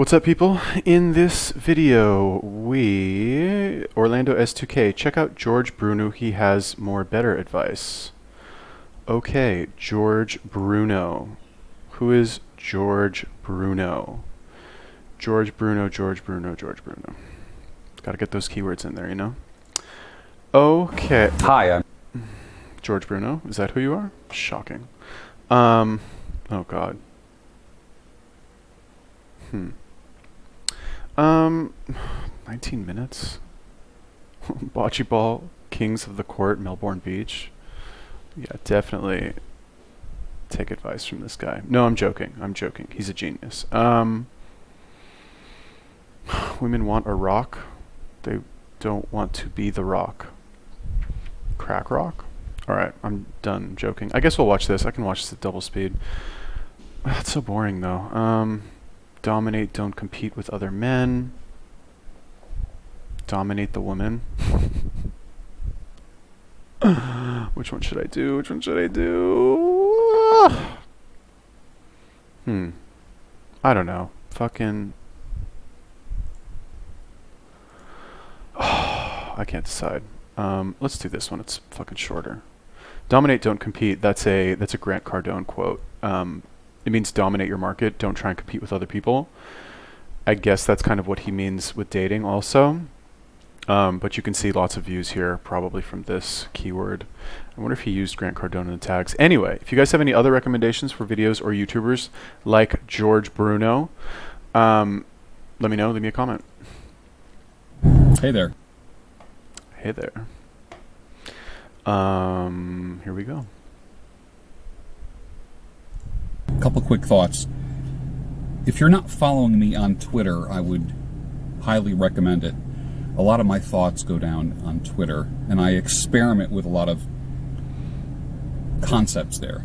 What's up, people? In this video, Orlando S2K, check out George Bruno. He has more better advice. Okay, George Bruno. Who is George Bruno? George Bruno. Gotta get those keywords in there, you know? Okay. Hi, I'm George Bruno. Is that who you are? Shocking. Oh god. 19 minutes? Bocce ball, Kings of the Court, Melbourne Beach. Yeah, definitely take advice from this guy. No, I'm joking. He's a genius. Women want a rock. They don't want to be the rock. Crack rock? Alright, I'm done joking. I guess we'll watch this. I can watch this at double speed. That's so boring, though. Dominate, don't compete with other men. Dominate the woman. Which one should I do? I don't know. Fucking... I can't decide. Let's do this one. It's fucking shorter. Dominate, don't compete. That's a Grant Cardone quote. It means dominate your market. Don't try and compete with other people. I guess that's kind of what he means with dating also. But you can see lots of views here, probably from this keyword. I wonder if he used Grant Cardone in the tags. Anyway, if you guys have any other recommendations for videos or YouTubers like George Bruno, let me know. Leave me a comment. Hey there. Hey there. Here we go. Couple quick thoughts. If you're not following me on Twitter, I would highly recommend it. A lot of my thoughts go down on Twitter, and I experiment with a lot of concepts there.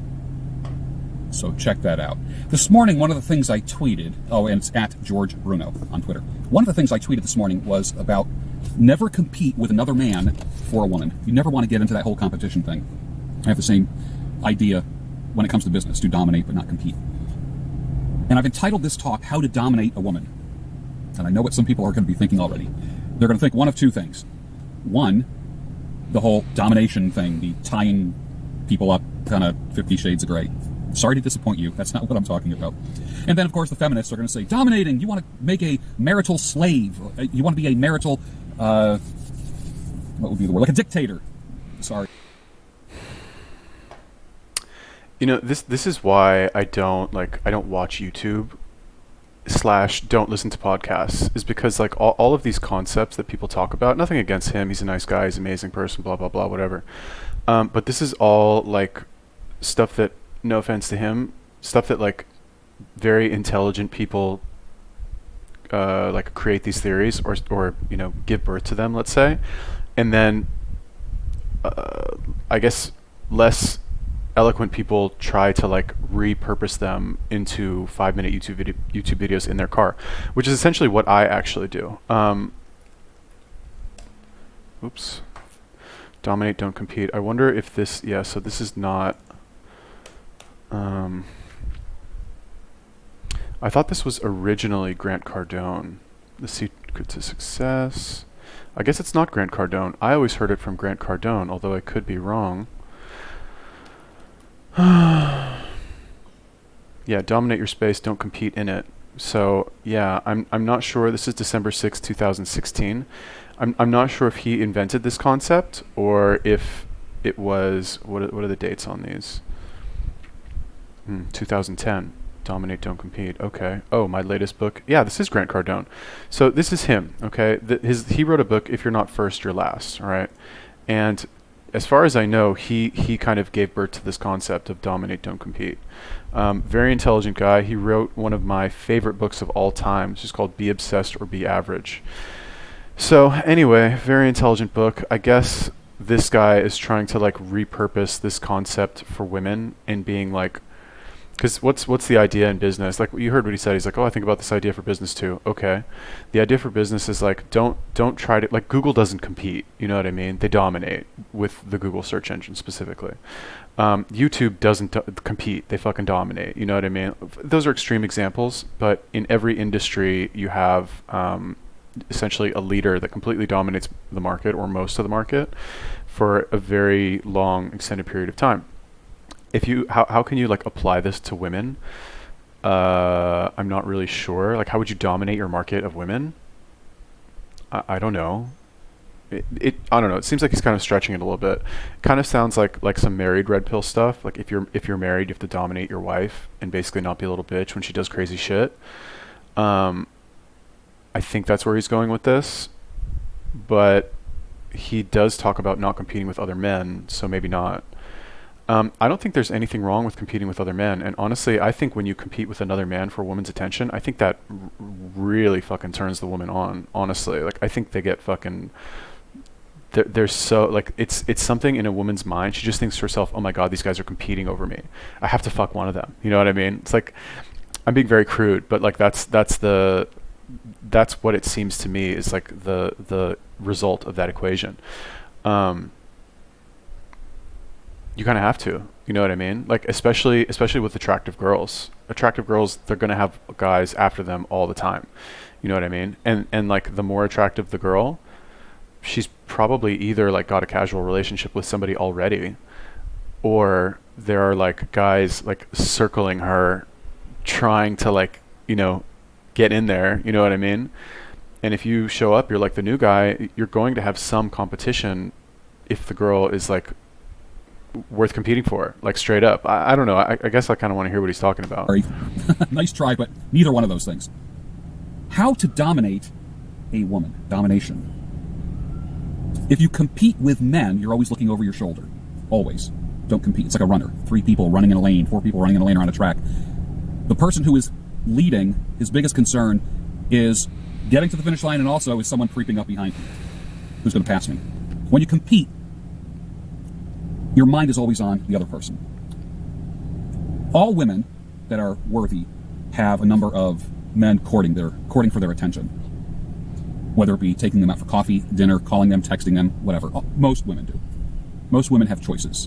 So check that out. This morning, one of the things I tweeted, and it's at George Bruno on Twitter. One of the things I tweeted this morning was about never compete with another man for a woman. You never want to get into that whole competition thing. I have the same idea when it comes to business, to dominate but not compete. And I've entitled this talk, How to Dominate a Woman. And I know what some people are going to be thinking already. They're going to think one of two things. One, the whole domination thing, the tying people up, kind of 50 Shades of Grey. Sorry to disappoint you. That's not what I'm talking about. And then, of course, the feminists are going to say, dominating, you want to make a marital slave. You want to be a marital, what would be the word? Like a dictator. Sorry. You know, this is why I don't watch YouTube / don't listen to podcasts, is because like all of these concepts that people talk about, nothing against him, he's a nice guy, he's an amazing person, blah blah blah, whatever, but this is all like stuff that, no offense to him, stuff that like very intelligent people like create these theories or you know, give birth to them, let's say, and then I guess less eloquent people try to like repurpose them into 5-minute YouTube videos in their car, which is essentially what I actually do. Oops. Dominate, don't compete. I wonder if this, yeah, so this is not, I thought this was originally Grant Cardone. The Secret to Success. I guess it's not Grant Cardone. I always heard it from Grant Cardone, although I could be wrong. Yeah, dominate your space, don't compete in it. So yeah, I'm not sure. This is December 6, 2016. I'm not sure if he invented this concept or if it was, what are the dates on these? 2010. Dominate, don't compete. Okay. Oh, my latest book. Yeah, this is Grant Cardone. So this is him. Okay. He wrote a book, If You're Not First, You're Last. All right. And as far as I know, he kind of gave birth to this concept of dominate, don't compete. Very intelligent guy. He wrote one of my favorite books of all time, which is called Be Obsessed or Be Average. So anyway, very intelligent book. I guess this guy is trying to like repurpose this concept for women and being like, Because what's the idea in business? Like you heard what he said. He's like, oh, I think about this idea for business too. Okay, the idea for business is like don't try to, like, Google doesn't compete. You know what I mean? They dominate with the Google search engine specifically. YouTube doesn't compete. They fucking dominate. You know what I mean? Those are extreme examples, but in every industry you have essentially a leader that completely dominates the market or most of the market for a very long extended period of time. If you how can you like apply this to women? I'm not really sure. Like, how would you dominate your market of women? I don't know. I don't know. It seems like he's kind of stretching it a little bit. It kind of sounds like some married red pill stuff. Like if you're married, you have to dominate your wife and basically not be a little bitch when she does crazy shit. I think that's where he's going with this, but he does talk about not competing with other men, so maybe not. I don't think there's anything wrong with competing with other men. And honestly, I think when you compete with another man for a woman's attention, I think that really fucking turns the woman on. Honestly, like I think they get fucking. They're so like it's something in a woman's mind. She just thinks to herself, "Oh my god, these guys are competing over me. I have to fuck one of them." You know what I mean? It's like I'm being very crude, but like that's what it seems to me is like the result of that equation. You kind of have to, you know what I mean? Like especially with attractive girls. Attractive girls, they're gonna have guys after them all the time. You know what I mean? And like the more attractive the girl, she's probably either like got a casual relationship with somebody already, or there are like guys like circling her, trying to like, you know, get in there. You know what I mean? And if you show up, you're like the new guy. You're going to have some competition if the girl is like worth competing for, like straight up. I don't know. I guess I kind of want to hear what he's talking about. Sorry. Nice try, but neither one of those things. How to dominate a woman. Domination. If you compete with men, you're always looking over your shoulder. Always. Don't compete. It's like a runner. 3 people running in a lane, 4 people running in a lane around a track. The person who is leading, his biggest concern is getting to the finish line, and also is someone creeping up behind me who's going to pass me. When you compete, your mind is always on the other person. All women that are worthy have a number of men courting for their attention. Whether it be taking them out for coffee, dinner, calling them, texting them, whatever. Most women do. Most women have choices.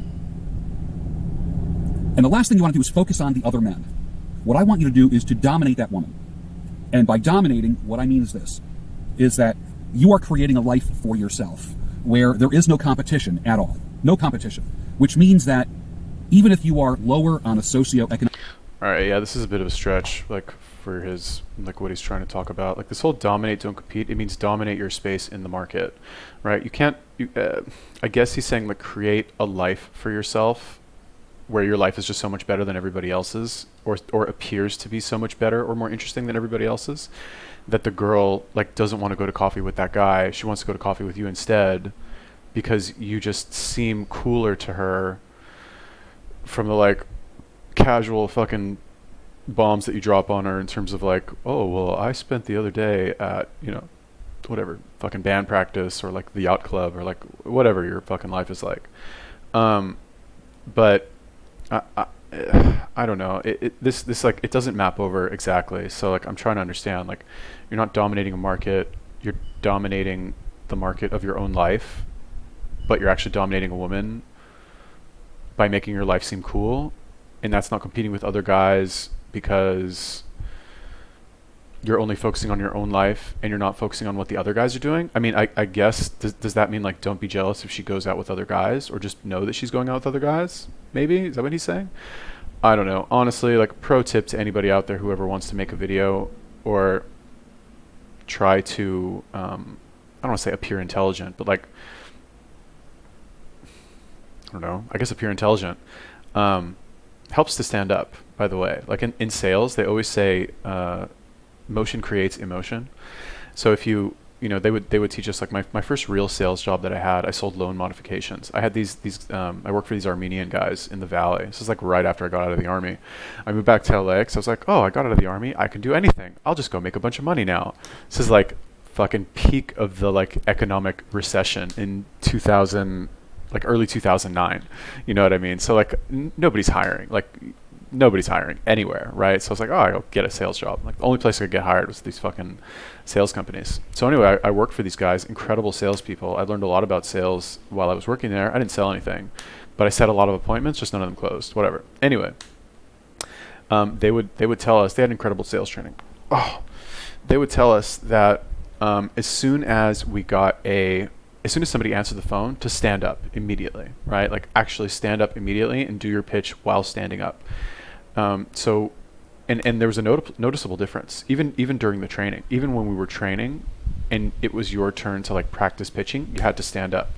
And the last thing you want to do is focus on the other men. What I want you to do is to dominate that woman. And by dominating, what I mean is this, is that you are creating a life for yourself where there is no competition at all. No competition. Which means that even if you are lower on a socioeconomic... All right, yeah, this is a bit of a stretch, like for his, like what he's trying to talk about. Like this whole dominate, don't compete, it means dominate your space in the market, right? You can't, I guess he's saying like create a life for yourself where your life is just so much better than everybody else's, or appears to be so much better or more interesting than everybody else's, that the girl like doesn't want to go to coffee with that guy. She wants to go to coffee with you instead, because you just seem cooler to her from the like casual fucking bombs that you drop on her in terms of like, oh, well, I spent the other day at, you know, whatever, fucking band practice or like the yacht club or like whatever your fucking life is like. But I don't know. This like, it doesn't map over exactly. So like, I'm trying to understand, like, you're not dominating a market, you're dominating the market of your own life, but you're actually dominating a woman by making your life seem cool. And that's not competing with other guys because you're only focusing on your own life and you're not focusing on what the other guys are doing. I mean, I guess, does that mean like don't be jealous if she goes out with other guys, or just know that she's going out with other guys? Maybe? Is that what he's saying? I don't know. Honestly, like pro tip to anybody out there, whoever wants to make a video or try to, I don't want to say appear intelligent, but like, I don't know, I guess appear intelligent, helps to stand up, by the way. Like in sales, they always say, motion creates emotion. So if you know, they would teach us, like my first real sales job that I had, I sold loan modifications. I had these I worked for these Armenian guys in the Valley. This is like right after I got out of the army. I moved back to LA because I was like, oh, I got out of the army, I can do anything. I'll just go make a bunch of money now. This is like fucking peak of the like economic recession in 2000, like early 2009. You know what I mean? So like nobody's hiring. Like nobody's hiring anywhere, right? So I was like, oh, I'll get a sales job. Like the only place I could get hired was these fucking sales companies. So anyway, I worked for these guys, incredible salespeople. I learned a lot about sales while I was working there. I didn't sell anything, but I set a lot of appointments, just none of them closed. Whatever. Anyway, they would tell us they had incredible sales training. Oh, they would tell us that as soon as somebody answered the phone, to stand up immediately, right? Like actually stand up immediately and do your pitch while standing up. So, and there was a noticeable difference, even during the training, even when we were training and it was your turn to like practice pitching, you had to stand up.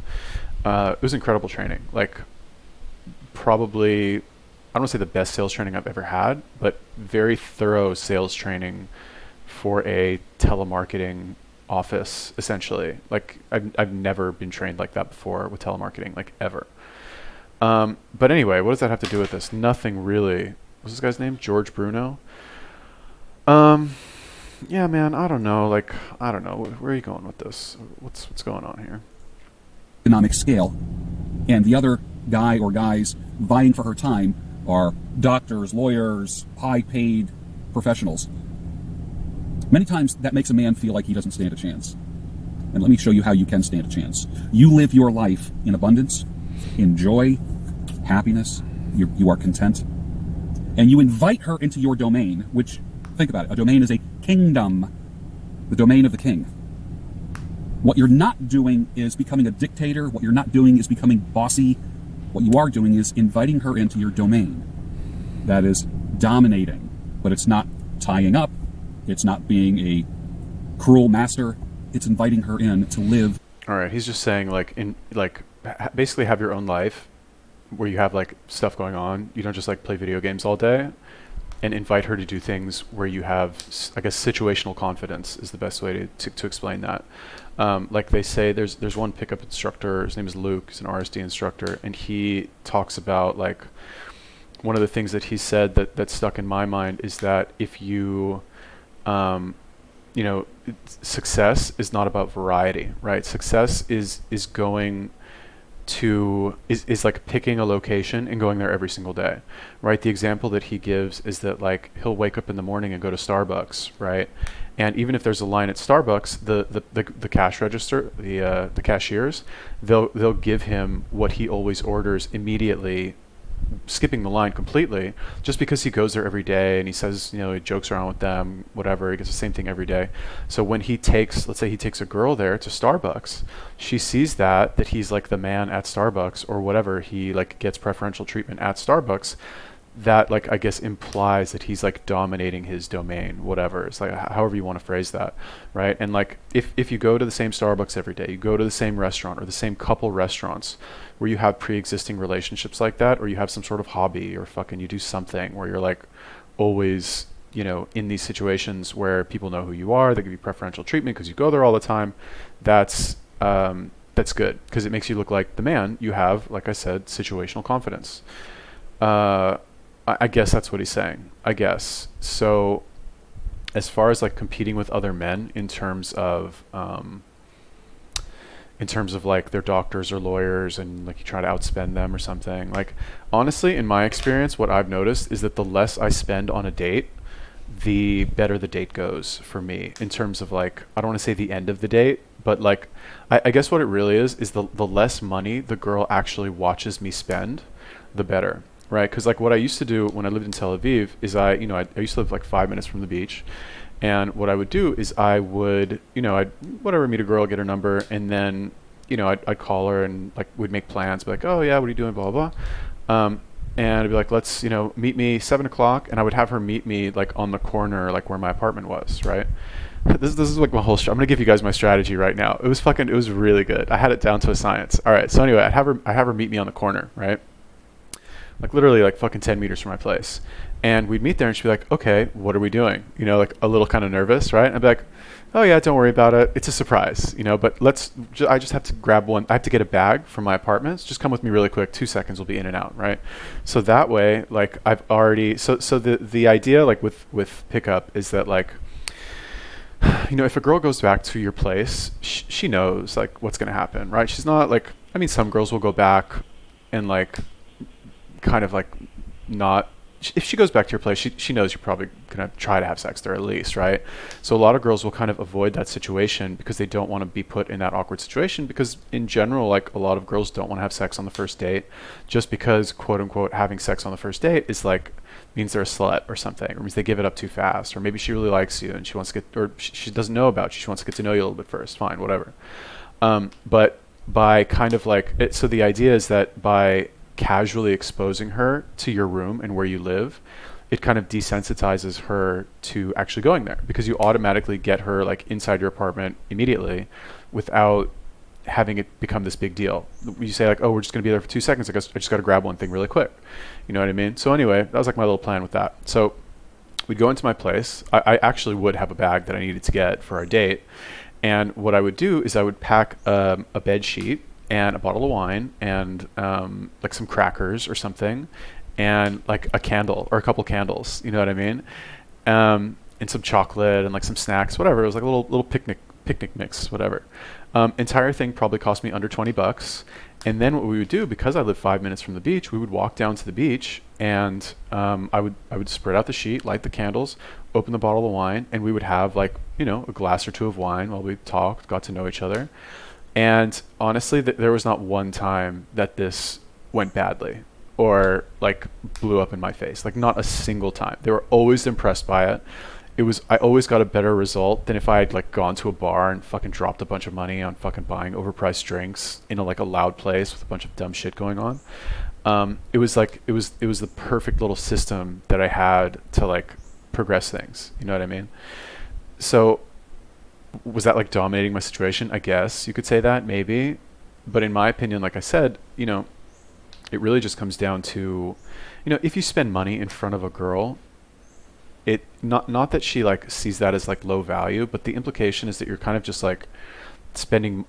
It was incredible training. Like probably, I don't want to say the best sales training I've ever had, but very thorough sales training for a telemarketing office, essentially. Like I've never been trained like that before with telemarketing, like ever. But anyway, what does that have to do with this? Nothing really. What's this guy's name? George Bruno. Yeah, man, I don't know. Like, I don't know. Where are you going with this? What's going on here? Economic scale, and the other guy or guys vying for her time are doctors, lawyers, high-paid professionals. Many times that makes a man feel like he doesn't stand a chance. And let me show you how you can stand a chance. You live your life in abundance, in joy, happiness. You are content. And you invite her into your domain, which, think about it, a domain is a kingdom, the domain of the king. What you're not doing is becoming a dictator. What you're not doing is becoming bossy. What you are doing is inviting her into your domain. That is dominating, but it's not tying up. It's not being a cruel master. It's inviting her in to live. All right, he's just saying basically have your own life where you have like stuff going on. You don't just like play video games all day, and invite her to do things where you have, I guess, situational confidence is the best way to explain that. Like they say, there's one pickup instructor. His name is Luke. He's an RSD instructor, and he talks about like one of the things that he said that stuck in my mind is that if you success is not about variety, right? Success is like picking a location and going there every single day, right? The example that he gives is that like he'll wake up in the morning and go to Starbucks, right? And even if there's a line at Starbucks, the cash register, the cashiers, they'll give him what he always orders immediately, skipping the line completely, just because he goes there every day and he says, he jokes around with them, whatever, he gets the same thing every day. So when let's say he takes a girl there to Starbucks, she sees that he's like the man at Starbucks or whatever, he like gets preferential treatment at Starbucks, that like I guess implies that he's like dominating his domain, whatever. It's like however you want to phrase that, right? And like if you go to the same Starbucks every day, you go to the same restaurant or the same couple restaurants where you have pre-existing relationships like that, or you have some sort of hobby or fucking you do something where you're like always in these situations where people know who you are, they give you preferential treatment because you go there all the time, that's good because it makes you look like the man. You have, like I said, situational confidence. I guess that's what he's saying, I guess. So as far as like competing with other men in terms of like they're doctors or lawyers and like you try to outspend them or something, like honestly, in my experience, what I've noticed is that the less I spend on a date, the better the date goes for me in terms of like, I don't want to say the end of the date, but like, I guess what it really is the less money the girl actually watches me spend, the better. Right, because like what I used to do when I lived in Tel Aviv is I used to live like 5 minutes from the beach, and what I would do is I would I'd meet a girl, get her number, and then I'd call her and like we'd make plans, be like, oh yeah, what are you doing, blah blah, and I'd be like, let's meet me 7:00, and I would have her meet me like on the corner, like where my apartment was, right. This is like my whole I'm gonna give you guys my strategy right now. It was really good. I had it down to a science. All right, so anyway, I have her meet me on the corner, right. Like literally like fucking 10 meters from my place. And we'd meet there and she'd be like, okay, what are we doing? Like a little kind of nervous, right? And I'd be like, oh yeah, don't worry about it. It's a surprise, but I just have to grab one. I have to get a bag from my apartment. Just come with me really quick. 2 seconds, we'll be in and out, right? So that way, like I've already, so the idea like with pickup is that like, if a girl goes back to your place, she knows like what's going to happen, right? She's not like, some girls will go back and like, kind of like not if she goes back to your place, she knows you're probably gonna try to have sex there at least, right? So a lot of girls will kind of avoid that situation because they don't want to be put in that awkward situation, because in general, like, a lot of girls don't want to have sex on the first date, just because, quote unquote, having sex on the first date is like, means they're a slut or something, or means they give it up too fast, or maybe she really likes you and she wants to get, or she doesn't know about you, she wants to get to know you a little bit first. Fine, whatever. But by kind of like it, so the idea is that by casually exposing her to your room and where you live, it kind of desensitizes her to actually going there, because you automatically get her like inside your apartment immediately without having it become this big deal. You say like, oh, we're just going to be there for 2 seconds. I guess I just got to grab one thing really quick. You know what I mean? So anyway, that was like my little plan with that. So we'd go into my place. I actually would have a bag that I needed to get for our date. And what I would do is I would pack a bed sheet and a bottle of wine and like some crackers or something, and like a candle or a couple candles. You know what I mean? And some chocolate and like some snacks, whatever. It was like a little picnic mix, whatever. Entire thing probably cost me under $20. And then what we would do, because I live 5 minutes from the beach, we would walk down to the beach, and I would spread out the sheet, light the candles, open the bottle of wine, and we would have like, you know, a glass or two of wine while we talked, got to know each other. And honestly, there was not one time that this went badly or like blew up in my face. Like, not a single time. They were always impressed by it. I always got a better result than if I had like gone to a bar and fucking dropped a bunch of money on fucking buying overpriced drinks in like a loud place with a bunch of dumb shit going on. It was the perfect little system that I had to like progress things. You know what I mean? So was that like dominating my situation? I guess you could say that, maybe. But in my opinion, like I said, you know, it really just comes down to, you know, if you spend money in front of a girl, it not that she like sees that as like low value, but the implication is that you're kind of just like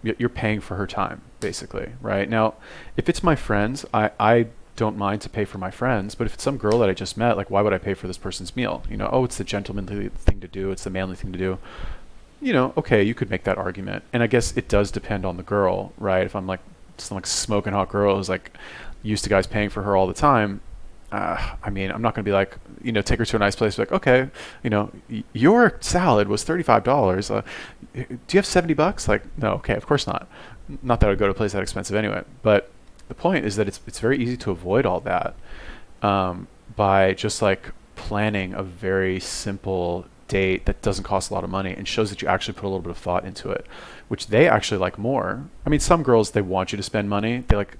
you're paying for her time, basically, right? Now, if it's my friends, I don't mind to pay for my friends, but if it's some girl that I just met, like, why would I pay for this person's meal? You know, oh, it's the gentlemanly thing to do, it's the manly thing to do. You know, okay, you could make that argument. And I guess it does depend on the girl, right? If I'm like some like smoking hot girl who's like used to guys paying for her all the time, I mean, I'm not going to be like, you know, take her to a nice place, like, okay, you know, your salad was $35. Do you have $70? Like, no, okay, of course not. Not that I would go to a place that expensive anyway. But the point is that it's very easy to avoid all that by just like planning a very simple date that doesn't cost a lot of money and shows that you actually put a little bit of thought into it, which they actually like more. I mean, some girls, they want you to spend money. They like,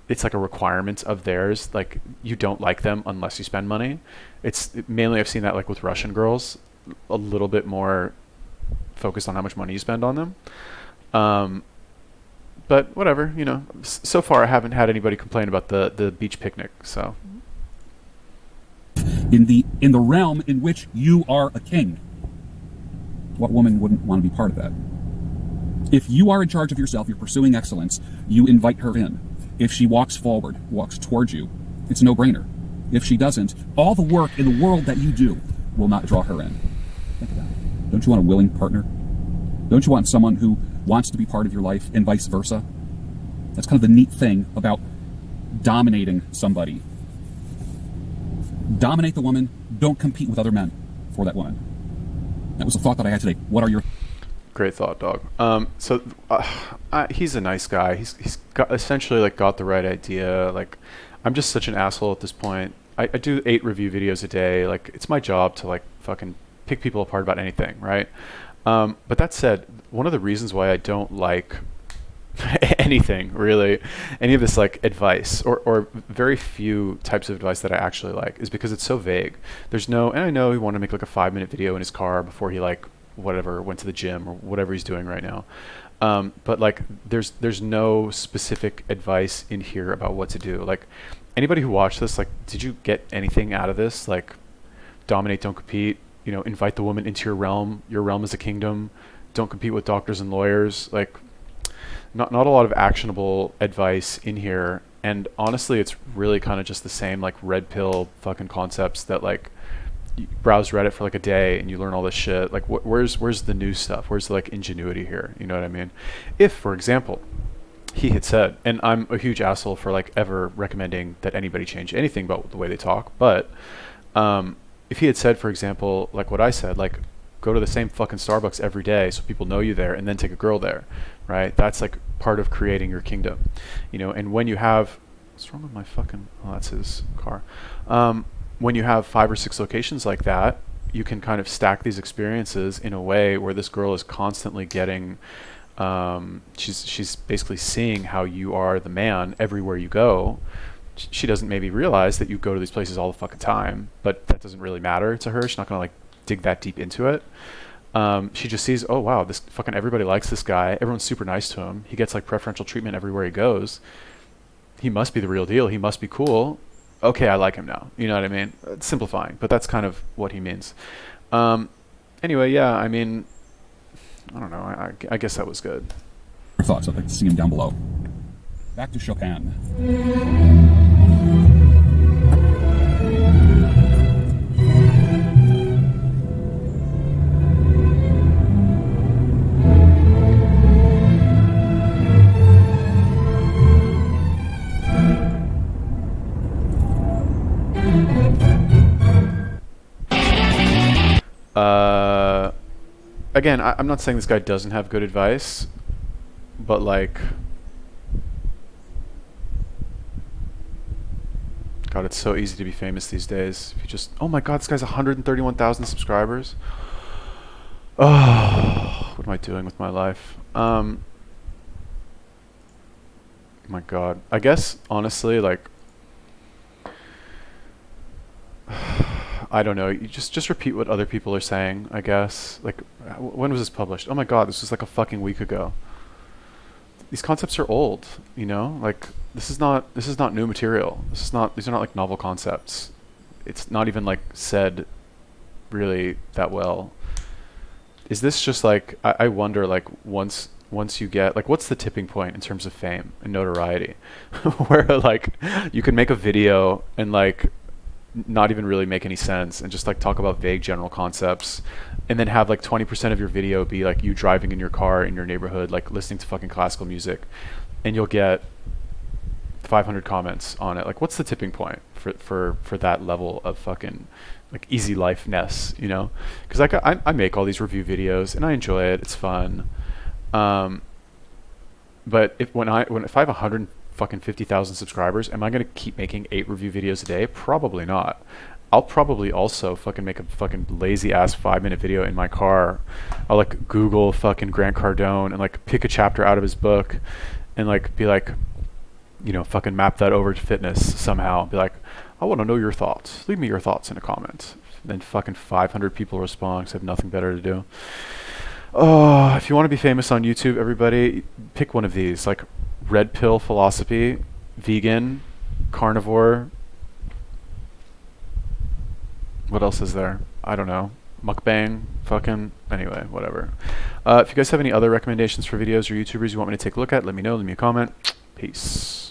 it's like a requirement of theirs. Like, you don't like them unless you spend money. It's mainly, I've seen that like with Russian girls, a little bit more focused on how much money you spend on them. But whatever, you know, so far I haven't had anybody complain about the beach picnic. So in the realm in which you are a king, what woman wouldn't want to be part of that? If you are in charge of yourself, you're pursuing excellence, you invite her in. If she walks forward, walks towards you, it's a no-brainer. If she doesn't, all the work in the world that you do will not draw her in. Think about it. Don't you want a willing partner? Don't you want someone who wants to be part of your life, and vice versa? That's kind of the neat thing about dominating somebody. Dominate the woman, don't compete with other men for that woman. That was a thought that I had today. What are your... Great thought, dog. He's a nice guy. He's got essentially like got the right idea. Like, I'm just such an asshole at this point. I do 8 review videos a day. Like, it's my job to like fucking pick people apart about anything, right? But that said, one of the reasons why I don't like anything really, any of this like advice or very few types of advice that I actually like, is because it's so vague. There's no, and I know he wanted to make like a 5-minute video in his car before he like whatever went to the gym or whatever he's doing right now. But like there's no specific advice in here about what to do. Like, anybody who watched this, like, did you get anything out of this? Like, dominate, don't compete, you know, invite the woman into your realm is a kingdom, don't compete with doctors and lawyers. Like, not a lot of actionable advice in here. And honestly, it's really kind of just the same like red pill fucking concepts that like you browse Reddit for like a day and you learn all this shit. Like, where's the new stuff? Where's the like ingenuity here? You know what I mean? If, for example, he had said, and I'm a huge asshole for like ever recommending that anybody change anything about the way they talk, but If he had said, for example, like what I said, like go to the same fucking Starbucks every day so people know you there, and then take a girl there, right? That's like part of creating your kingdom, you know. And when you have, what's wrong with my fucking? Oh, that's his car. When you have 5 or 6 locations like that, you can kind of stack these experiences in a way where this girl is constantly getting, she's basically seeing how you are the man everywhere you go. She doesn't maybe realize that you go to these places all the fucking time, but that doesn't really matter to her. She's not gonna like dig that deep into it. She just sees, oh wow, this fucking everybody likes this guy. Everyone's super nice to him. He gets like preferential treatment everywhere he goes. He must be the real deal. He must be cool. Okay, I like him now. You know what I mean? It's simplifying, but that's kind of what he means. Anyway, yeah, I mean, I don't know. I guess that was good. Your thoughts? I'd like to see them down below. Back to Chopin. Again, I'm not saying this guy doesn't have good advice, but like, God, it's so easy to be famous these days. If you just, oh my God, this guy's 131,000 subscribers. Oh, what am I doing with my life? My God, I guess honestly, like, I don't know. You just repeat what other people are saying, I guess. Like, when was this published? Oh my God, this was like a fucking week ago. These concepts are old, you know? Like, this is not new material. These are not like novel concepts. It's not even like said really that well. Is this just like, I wonder, like, once you get, like, what's the tipping point in terms of fame and notoriety? Where like you can make a video and like not even really make any sense and just like talk about vague general concepts, and then have like 20% of your video be like you driving in your car in your neighborhood, like listening to fucking classical music, and you'll get 500 comments on it. Like, what's the tipping point for that level of fucking like easy life-ness, you know? Because like I make all these review videos and I enjoy it, it's fun, but if I have 150,000 subscribers, am I gonna keep making 8 review videos a day? Probably not. I'll probably also fucking make a fucking lazy ass 5-minute video in my car. I'll like Google fucking Grant Cardone and like pick a chapter out of his book and like be like, you know, fucking map that over to fitness somehow. Be like, I want to know your thoughts. Leave me your thoughts in a comment. And then fucking 500 people respond because I have nothing better to do. Oh, if you want to be famous on YouTube, everybody, pick one of these. Like red pill philosophy, vegan, carnivore. What else is there? I don't know. Mukbang, fucking, anyway, whatever. If you guys have any other recommendations for videos or YouTubers you want me to take a look at, let me know, leave me a comment. Peace.